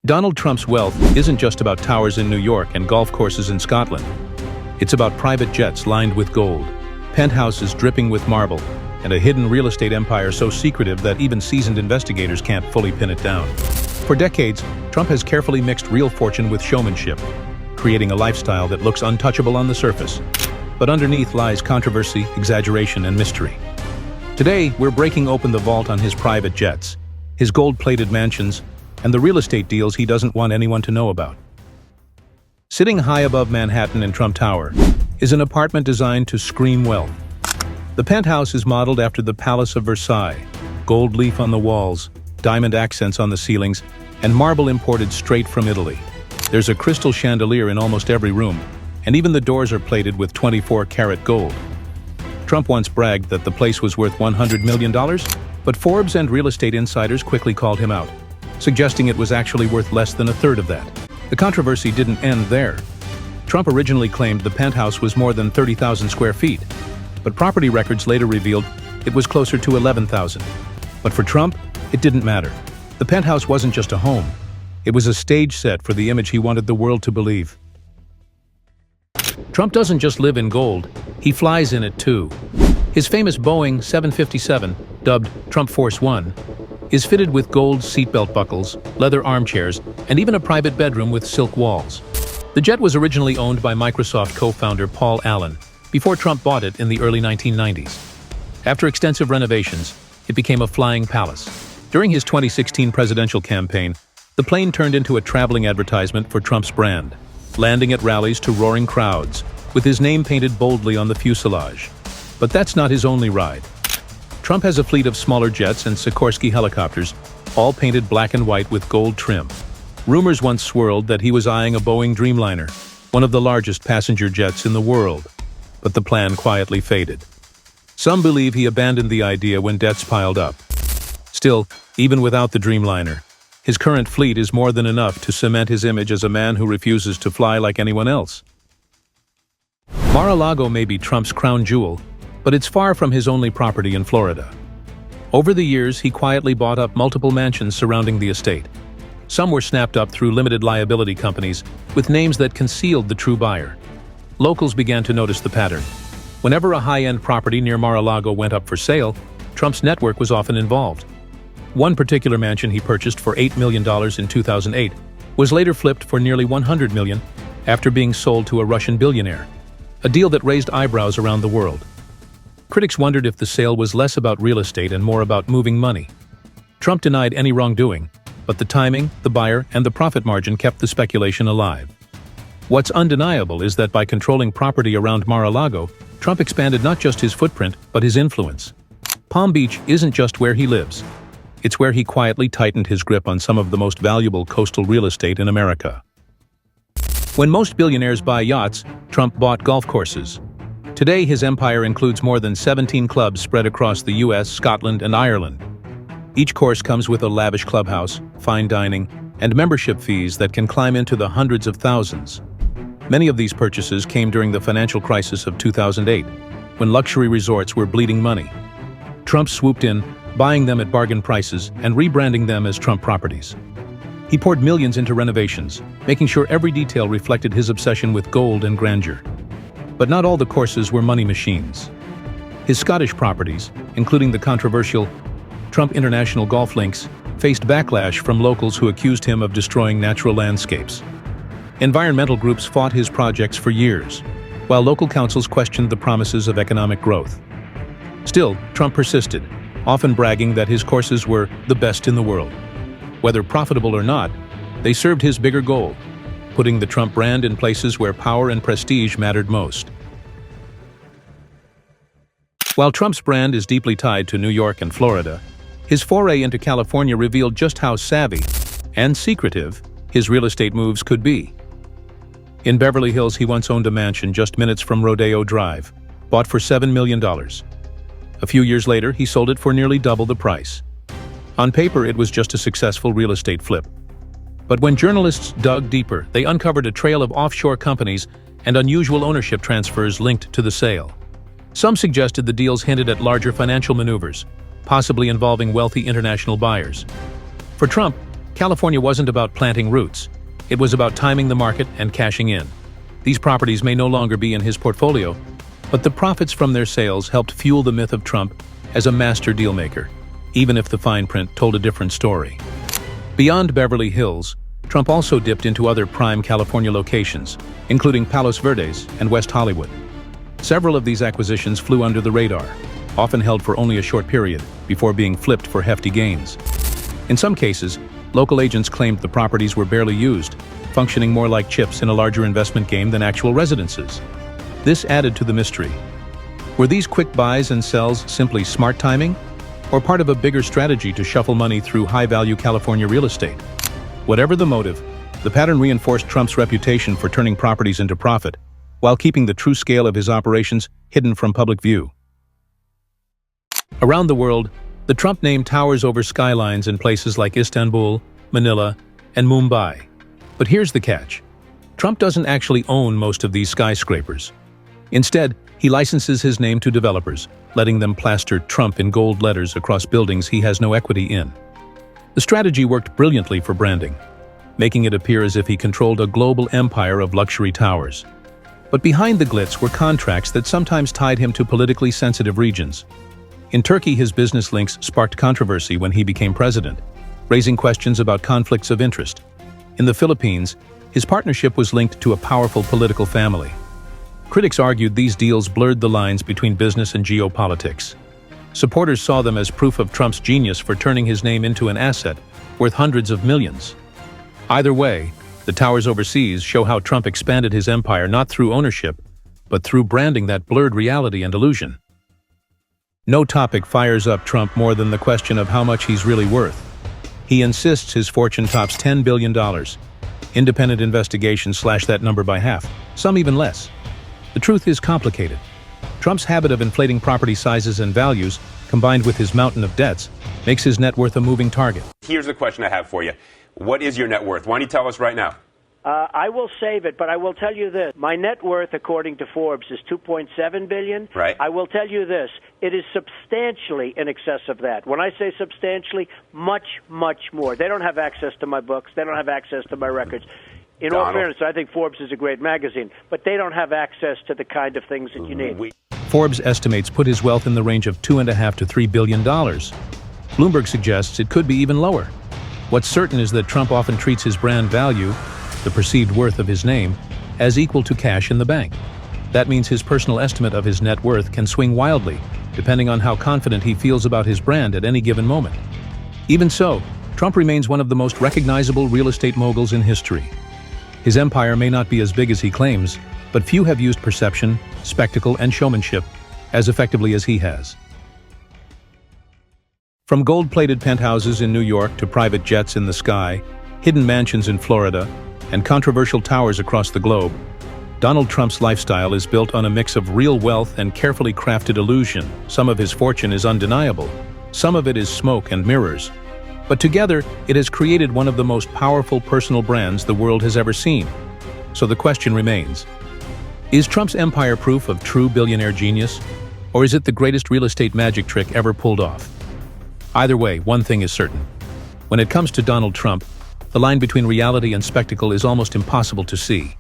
Donald Trump's wealth isn't just about towers in New York and golf courses in Scotland. It's about private jets lined with gold, penthouses dripping with marble, and a hidden real estate empire so secretive that even seasoned investigators can't fully pin it down. For decades, Trump has carefully mixed real fortune with showmanship, creating a lifestyle that looks untouchable on the surface. But underneath lies controversy, exaggeration, and mystery. Today, we're breaking open the vault on his private jets, his gold-plated mansions, and the real estate deals he doesn't want anyone to know about. Sitting high above Manhattan in Trump Tower is an apartment designed to scream wealth. The penthouse is modeled after the Palace of Versailles, gold leaf on the walls, diamond accents on the ceilings, and marble imported straight from Italy. There's a crystal chandelier in almost every room, and even the doors are plated with 24-karat gold. Trump once bragged that the place was worth $100 million, but Forbes and real estate insiders quickly called him out, suggesting it was actually worth less than a third of that. The controversy didn't end there. Trump originally claimed the penthouse was more than 30,000 square feet, but property records later revealed it was closer to 11,000. But for Trump, it didn't matter. The penthouse wasn't just a home. It was a stage set for the image he wanted the world to believe. Trump doesn't just live in gold, he flies in it too. His famous Boeing 757, dubbed Trump Force One, is fitted with gold seatbelt buckles, leather armchairs, and even a private bedroom with silk walls. The jet was originally owned by Microsoft co-founder Paul Allen, before Trump bought it in the early 1990s. After extensive renovations, it became a flying palace. During his 2016 presidential campaign, the plane turned into a traveling advertisement for Trump's brand, landing at rallies to roaring crowds, with his name painted boldly on the fuselage. But that's not his only ride. Trump has a fleet of smaller jets and Sikorsky helicopters, all painted black and white with gold trim. Rumors once swirled that he was eyeing a Boeing Dreamliner, one of the largest passenger jets in the world. But the plan quietly faded. Some believe he abandoned the idea when debts piled up. Still, even without the Dreamliner, his current fleet is more than enough to cement his image as a man who refuses to fly like anyone else. Mar-a-Lago may be Trump's crown jewel, but it's far from his only property in Florida. Over the years, he quietly bought up multiple mansions surrounding the estate. Some were snapped up through limited liability companies with names that concealed the true buyer. Locals began to notice the pattern. Whenever a high-end property near Mar-a-Lago went up for sale, Trump's network was often involved. One particular mansion he purchased for $8 million in 2008 was later flipped for nearly $100 million after being sold to a Russian billionaire, a deal that raised eyebrows around the world. Critics wondered if the sale was less about real estate and more about moving money. Trump denied any wrongdoing, but the timing, the buyer, and the profit margin kept the speculation alive. What's undeniable is that by controlling property around Mar-a-Lago, Trump expanded not just his footprint, but his influence. Palm Beach isn't just where he lives. It's where he quietly tightened his grip on some of the most valuable coastal real estate in America. When most billionaires buy yachts, Trump bought golf courses. Today, his empire includes more than 17 clubs spread across the US, Scotland, and Ireland. Each course comes with a lavish clubhouse, fine dining, and membership fees that can climb into the hundreds of thousands. Many of these purchases came during the financial crisis of 2008, when luxury resorts were bleeding money. Trump swooped in, buying them at bargain prices and rebranding them as Trump properties. He poured millions into renovations, making sure every detail reflected his obsession with gold and grandeur. But not all the courses were money machines. His Scottish properties, including the controversial Trump International Golf Links, faced backlash from locals who accused him of destroying natural landscapes. Environmental groups fought his projects for years, while local councils questioned the promises of economic growth. Still, Trump persisted, often bragging that his courses were the best in the world. Whether profitable or not, they served his bigger goal, putting the Trump brand in places where power and prestige mattered most. While Trump's brand is deeply tied to New York and Florida, his foray into California revealed just how savvy and secretive his real estate moves could be. In Beverly Hills, he once owned a mansion just minutes from Rodeo Drive, bought for $7 million. A few years later, he sold it for nearly double the price. On paper, it was just a successful real estate flip. But when journalists dug deeper, they uncovered a trail of offshore companies and unusual ownership transfers linked to the sale. Some suggested the deals hinted at larger financial maneuvers, possibly involving wealthy international buyers. For Trump, California wasn't about planting roots. It was about timing the market and cashing in. These properties may no longer be in his portfolio, but the profits from their sales helped fuel the myth of Trump as a master dealmaker, even if the fine print told a different story. Beyond Beverly Hills, Trump also dipped into other prime California locations, including Palos Verdes and West Hollywood. Several of these acquisitions flew under the radar, often held for only a short period, before being flipped for hefty gains. In some cases, local agents claimed the properties were barely used, functioning more like chips in a larger investment game than actual residences. This added to the mystery. Were these quick buys and sells simply smart timing, or part of a bigger strategy to shuffle money through high-value California real estate? Whatever the motive, the pattern reinforced Trump's reputation for turning properties into profit, while keeping the true scale of his operations hidden from public view. Around the world, the Trump name towers over skylines in places like Istanbul, Manila, and Mumbai. But here's the catch. Trump doesn't actually own most of these skyscrapers. Instead, he licenses his name to developers, letting them plaster Trump in gold letters across buildings he has no equity in. The strategy worked brilliantly for branding, making it appear as if he controlled a global empire of luxury towers. But behind the glitz were contracts that sometimes tied him to politically sensitive regions. In Turkey, his business links sparked controversy when he became president, raising questions about conflicts of interest. In the Philippines, his partnership was linked to a powerful political family. Critics argued these deals blurred the lines between business and geopolitics. Supporters saw them as proof of Trump's genius for turning his name into an asset worth hundreds of millions. Either way, the towers overseas show how Trump expanded his empire not through ownership, but through branding that blurred reality and illusion. No topic fires up Trump more than the question of how much he's really worth. He insists his fortune tops $10 billion. Independent investigations slash that number by half, some even less. The truth is complicated. Trump's habit of inflating property sizes and values, combined with his mountain of debts, makes his net worth a moving target. Here's the question I have for you. What is your net worth? Why don't you tell us right now? I will save it, but I will tell you this. My net worth, according to Forbes, is $2.7 billion. Right. I will tell you this. It is substantially in excess of that. When I say substantially, much, much more. They don't have access to my books. They don't have access to my records. In all fairness, I think Forbes is a great magazine, but they don't have access to the kind of things that you need. Forbes estimates put his wealth in the range of $2.5 to $3 billion. Bloomberg suggests it could be even lower. What's certain is that Trump often treats his brand value, the perceived worth of his name, as equal to cash in the bank. That means his personal estimate of his net worth can swing wildly, depending on how confident he feels about his brand at any given moment. Even so, Trump remains one of the most recognizable real estate moguls in history. His empire may not be as big as he claims, but few have used perception, spectacle, and showmanship as effectively as he has. From gold-plated penthouses in New York to private jets in the sky, hidden mansions in Florida, and controversial towers across the globe, Donald Trump's lifestyle is built on a mix of real wealth and carefully crafted illusion. Some of his fortune is undeniable. Some of it is smoke and mirrors. But together, it has created one of the most powerful personal brands the world has ever seen. So the question remains, is Trump's empire proof of true billionaire genius, or is it the greatest real estate magic trick ever pulled off? Either way, one thing is certain. When it comes to Donald Trump, the line between reality and spectacle is almost impossible to see.